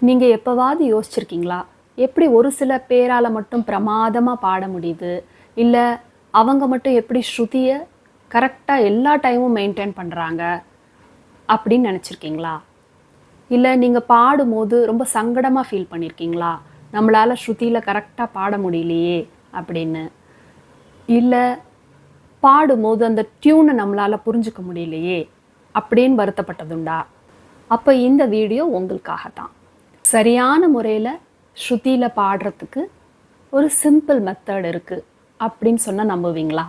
நீங்கள் எப்போவாவது யோசிச்சிருக்கீங்களா, எப்படி ஒரு சில பேரால் மட்டும் பிரமாதமாக பாட முடியுது, இல்லை அவங்க மட்டும் எப்படி ஸ்ருதியை கரெக்டாக எல்லா டைமும் மெயின்டைன் பண்ணுறாங்க அப்படின்னு நினச்சிருக்கீங்களா? இல்லை நீங்கள் பாடும்போது ரொம்ப சங்கடமாக ஃபீல் பண்ணியிருக்கீங்களா, நம்மளால் ஸ்ருதியில் கரெக்டாக பாட முடியலையே அப்படின்னு? இல்லை பாடும்போது அந்த டியூனை நம்மளால் புரிஞ்சுக்க முடியலையே அப்படின்னு வருத்தப்பட்டதுண்டா? அப்போ இந்த வீடியோ உங்களுக்காக தான். சரியான முறையில் ஸ்ருதியில் பாடுறதுக்கு ஒரு சிம்பிள் மெத்தட் இருக்குது அப்படின்னு சொன்னால் நம்புவீங்களா?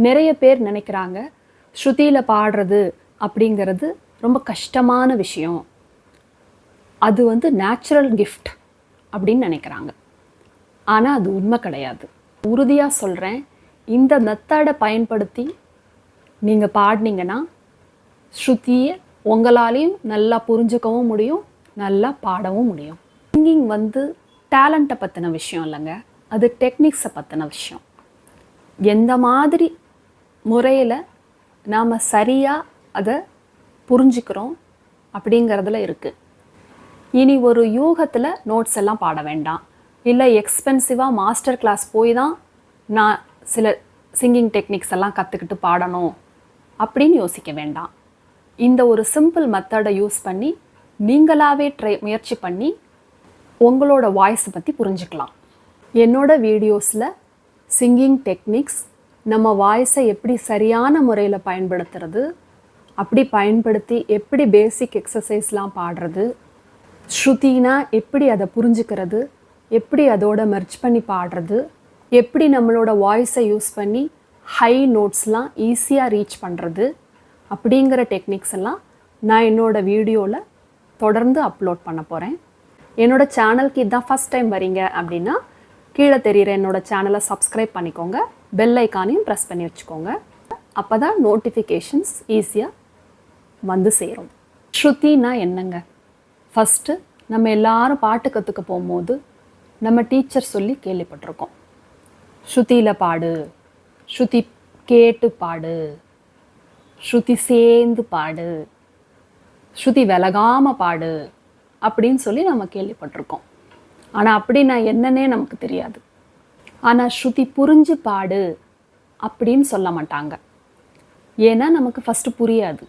நிறைய பேர் நினைக்கிறாங்க ஸ்ருதியில் பாடுறது அப்படிங்கிறது ரொம்ப கஷ்டமான விஷயம், அது நேச்சுரல் கிஃப்ட் அப்படின்னு நினைக்கிறாங்க. ஆனால் அது உண்மை கிடையாது. உறுதியாக சொல்கிறேன், இந்த மெத்தடை பயன்படுத்தி நீங்கள் பாடினீங்கன்னா ஸ்ருதியை உங்களாலையும் நல்லா புரிஞ்சுக்கவும் முடியும், நல்லா பாடவும் முடியும். சிங்கிங் டேலண்ட்டை பற்றின விஷயம் இல்லைங்க, அது டெக்னிக்ஸை பற்றின விஷயம். எந்த மாதிரி முறையில் நாம் சரியாக அதை புரிஞ்சுக்கிறோம் அப்படிங்கிறதுல இருக்குது. இனி ஒரு யூகத்தில் நோட்ஸ் எல்லாம் பாட வேண்டாம், இல்லை எக்ஸ்பென்சிவாக மாஸ்டர் கிளாஸ் போய் தான் நான் சில சிங்கிங் டெக்னிக்ஸ் எல்லாம் கற்றுக்கிட்டு பாடணும் அப்படின்னு யோசிக்க வேண்டாம். இந்த ஒரு சிம்பிள் மெத்தடை யூஸ் பண்ணி நீங்களாகவே முயற்சி பண்ணி உங்களோட வாய்ஸை பற்றி புரிஞ்சுக்கலாம். என்னோட வீடியோஸில் சிங்கிங் டெக்னிக்ஸ், நம்ம வாய்ஸை எப்படி சரியான முறையில் பயன்படுத்துறது, அப்படி பயன்படுத்தி எப்படி பேசிக் எக்ஸசைஸ்லாம் பாடுறது, ஸ்ருதினா எப்படி அதை புரிஞ்சுக்கிறது, எப்படி அதோட மெர்ஜ் பண்ணி பாடுறது, எப்படி நம்மளோட வாய்ஸை யூஸ் பண்ணி ஹை நோட்ஸ்லாம் ஈஸியாக ரீச் பண்ணுறது, அப்படிங்கிற டெக்னிக்ஸ் எல்லாம் நான் என்னோடய வீடியோவில் தொடர்ந்து அப்லோட் பண்ண போகிறேன். என்னோடய சேனலுக்கு இதுதான் ஃபஸ்ட் டைம் வரீங்க அப்படின்னா கீழே தெரிகிற என்னோடய சேனலை சப்ஸ்கிரைப் பண்ணிக்கோங்க, பெல் ஐக்கானையும் ப்ரெஸ் பண்ணி வச்சுக்கோங்க. அப்போ தான் நோட்டிஃபிகேஷன்ஸ் ஈஸியாக சேரும். ஸ்ருதினா என்னங்க? ஃபஸ்ட்டு நம்ம எல்லாரும் பாட்டு கற்றுக்க போகும்போது நம்ம டீச்சர் சொல்லி கேள்விப்பட்டிருக்கோம், ஸ்ருதியில் பாடு, ஸ்ருதி கேட்டு பாடு, ஸ்ருதி சேர்ந்து பாடு, ஸ்ருதி விலகாமல் பாடு அப்படின்னு சொல்லி நம்ம கேள்விப்பட்டிருக்கோம். ஆனால் அப்படின்னா என்னன்னே நமக்கு தெரியாது. ஆனால் ஸ்ருதி புரிஞ்சு பாடு அப்படின்னு சொல்ல மாட்டாங்க. ஏன்னா நமக்கு ஃபஸ்ட்டு புரியாது.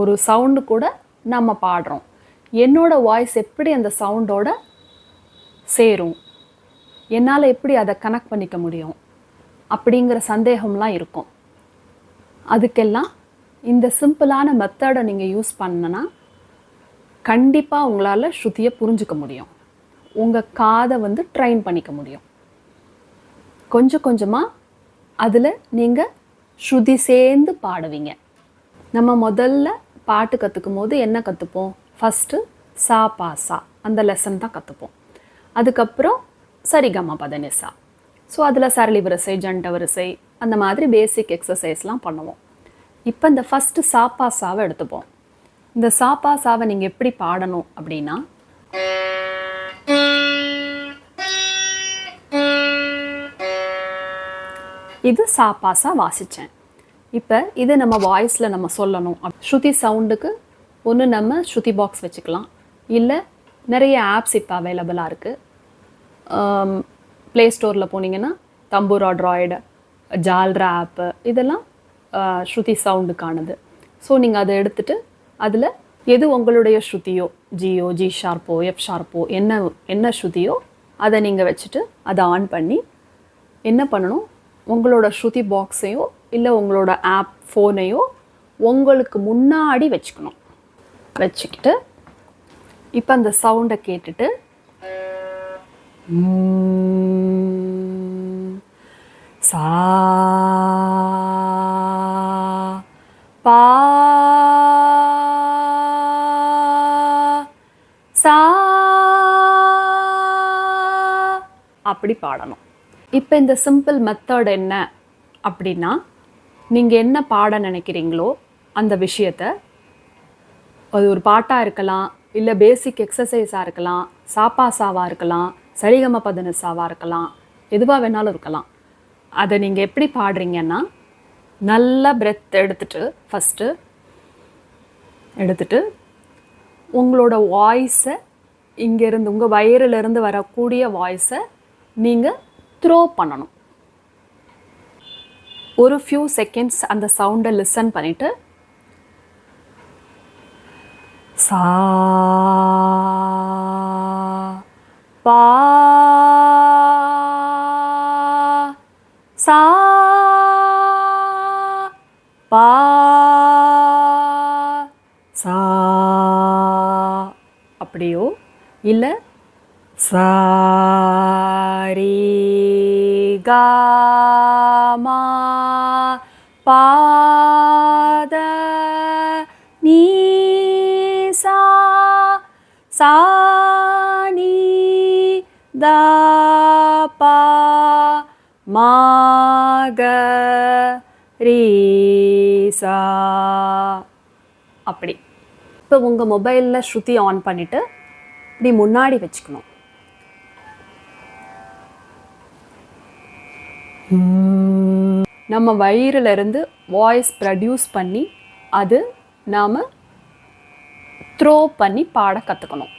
ஒரு சவுண்டு கூட நம்ம பாடுறோம், என்னோடய வாய்ஸ் எப்படி அந்த சவுண்டோட சேரும், என்னால் எப்படி அதை கனெக்ட் பண்ணிக்க முடியும் அப்படிங்கிற சந்தேகம்லாம் இருக்கும். அதுக்கெல்லாம் இந்த சிம்பிளான மெத்தடை நீங்கள் யூஸ் பண்ணனா கண்டிப்பாக உங்களால் ஸ்ருதியை புரிஞ்சுக்க முடியும், உங்கள் காதை ட்ரைன் பண்ணிக்க முடியும். கொஞ்சம் கொஞ்சமாக அதில் நீங்கள் ஸ்ருதி சேர்ந்து பாடுவீங்க. நம்ம முதல்ல பாட்டு கற்றுக்கும் போது என்ன கற்றுப்போம்? ஃபஸ்ட்டு சா பா சா அந்த லெசன் தான் கற்றுப்போம். அதுக்கப்புறம் சரிகம பதனிசா. ஸோ அதில் சரளி வரிசை, ஜண்ட வரிசை, அந்த மாதிரி பேசிக் எக்ஸசைஸ்லாம் பண்ணுவோம். இப்போ இந்த ஃபஸ்ட்டு சாப்பா சாவை எடுத்துப்போம். இந்த சாப்பா சாவை நீங்கள் எப்படி பாடணும் அப்படின்னா, இது சாப்பாசா வாசித்தேன். இப்போ இது நம்ம வாய்ஸில் நம்ம சொல்லணும். ஸ்ருதி சவுண்டுக்கு ஒன்று நம்ம ஸ்ருதி பாக்ஸ் வச்சுக்கலாம், இல்லை நிறைய ஆப்ஸ் இப்போ அவைலபிளாக இருக்குது. ப்ளே ஸ்டோரில் போனீங்கன்னா தம்பூரா ட்ராய்டு, ஜால்ரா ஆப்பு, இதெல்லாம் ஸ்ருதி சவுண்டுக்கானது. ஸோ நீங்கள் அதை எடுத்துகிட்டு அதில் எது உங்களுடைய ஸ்ருதியோ, ஜியோ, ஜி ஷார்ப்போ, எஃப் ஷார்ப்போ, என்ன ஸ்ருதியோ அதை நீங்கள் வச்சுட்டு அதை ஆன் பண்ணி என்ன பண்ணணும், உங்களோட ஸ்ருதி பாக்ஸையோ இல்லை உங்களோட ஆப் ஃபோனையோ உங்களுக்கு முன்னாடி வச்சுக்கணும். வச்சுக்கிட்டு இப்போ அந்த சவுண்டை கேட்டுட்டு சா பா சா அப்படி பாடணும். இப்போ இந்த சிம்பிள் மெத்தட் என்ன அப்படின்னா, நீங்கள் என்ன பாட நினைக்கிறீங்களோ அந்த விஷயத்தை, அது ஒரு பாட்டாக இருக்கலாம், இல்லை பேசிக் எக்ஸசைஸாக இருக்கலாம், சாப்பாசாவாக இருக்கலாம், சரிகம பதனிசாவாக இருக்கலாம், எதுவாக வேணாலும் இருக்கலாம். அதை நீங்கள் எப்படி பாடுறீங்கன்னா, நல்லா பிரெத் எடுத்துட்டு ஃபஸ்ட்டு எடுத்துட்டு உங்களோட வாய்ஸை இங்கேருந்து உங்கள் வயிறிலிருந்து வரக்கூடிய வாய்ஸை நீங்கள் த்ரோ பண்ணணும். ஒரு ஃபியூ செகண்ட்ஸ் அந்த சவுண்டை லிசன் பண்ணிவிட்டு சா பா சா பா சா அப்படியோ இல்லை சாரி கா மா பாத நீ சா சா நீ த பா மா க ரீ சா அப்படி. இப்போ உங்கள் மொபைலில் ஸ்ருதி ஆன் பண்ணிவிட்டு இப்படி முன்னாடி வச்சுக்கணும். நம்ம வயிறிலிருந்து வாய்ஸ் ப்ரொடியூஸ் பண்ணி அது நாம் த்ரோ பண்ணி பாட கற்றுக்கணும்.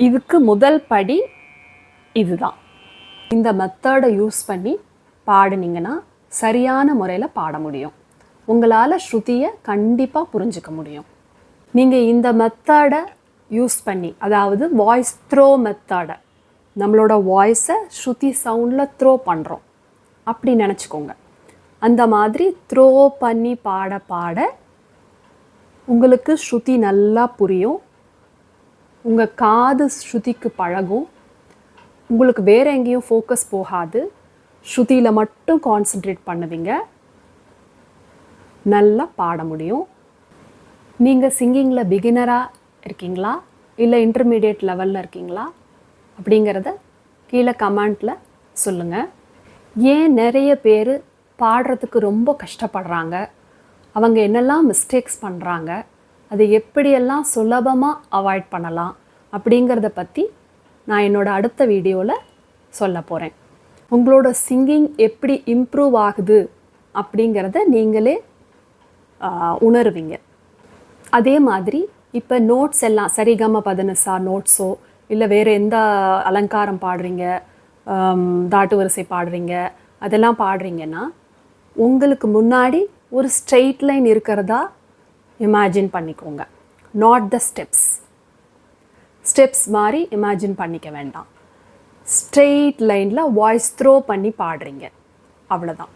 இதுக்கு முதல் படி இதுதான். இந்த மெத்தடை யூஸ் பண்ணி பாடினீங்கன்னா சரியான முறையில் பாட முடியும். உங்களால் ஸ்ருதியை கண்டிப்பாக புரிஞ்சிக்க முடியும். நீங்கள் இந்த மெத்தடை யூஸ் பண்ணி, அதாவது வாய்ஸ் த்ரோ மெத்தடை, நம்மளோட வாய்ஸை ஸ்ருதி சவுண்டில் த்ரோ பண்ணுறோம் அப்படி நினச்சிக்கோங்க. அந்த மாதிரி த்ரோ பண்ணி பாட பாட உங்களுக்கு ஸ்ருதி நல்லா புரியும். உங்கள் காது ஸ்ருதிக்கு பழகும். உங்களுக்கு வேறு எங்கேயும் ஃபோக்கஸ் போகாது. ஸ்ருதியில் மட்டும் கான்சென்ட்ரேட் பண்ணுவீங்க. நல்லா பாட முடியும். நீங்கள் சிங்கிங்கில் பிகினராக இருக்கீங்களா இல்லை இன்டர்மீடியட் லெவலில் இருக்கீங்களா அப்படிங்கிறத கீழே கமெண்ட்டில் சொல்லுங்கள். ஏன் நிறைய பேர் பாடுறதுக்கு ரொம்ப கஷ்டப்படுறாங்க, அவங்க என்னெல்லாம் மிஸ்டேக்ஸ் பண்ணுறாங்க, அதை எப்படியெல்லாம் சுலபமாக அவாய்ட் பண்ணலாம் அப்படிங்கிறத பற்றி நான் என்னோடய அடுத்த வீடியோவில் சொல்ல போகிறேன். உங்களோட சிங்கிங் எப்படி இம்ப்ரூவ் ஆகுது அப்படிங்கிறத நீங்களே உணருவீங்க. அதே மாதிரி இப்போ நோட்ஸ் எல்லாம் சரிகம பதனிசா நோட்ஸோ இல்லை வேறு எந்த அலங்காரம் பாடுறீங்க, தாட்டு வரிசை பாடுறீங்க, அதெல்லாம் பாடுறீங்கன்னா உங்களுக்கு முன்னாடி ஒரு ஸ்ட்ரெயிட் லைன் இருக்கிறதா இமேஜின் பண்ணிக்கோங்க. நாட் த ஸ்டெப்ஸ் மாதிரி இமேஜின் பண்ணிக்க வேண்டாம். ஸ்ட்ரெயிட் லைனில் வாய்ஸ் த்ரோ பண்ணி பாடுறீங்க, அவ்வளோதான்.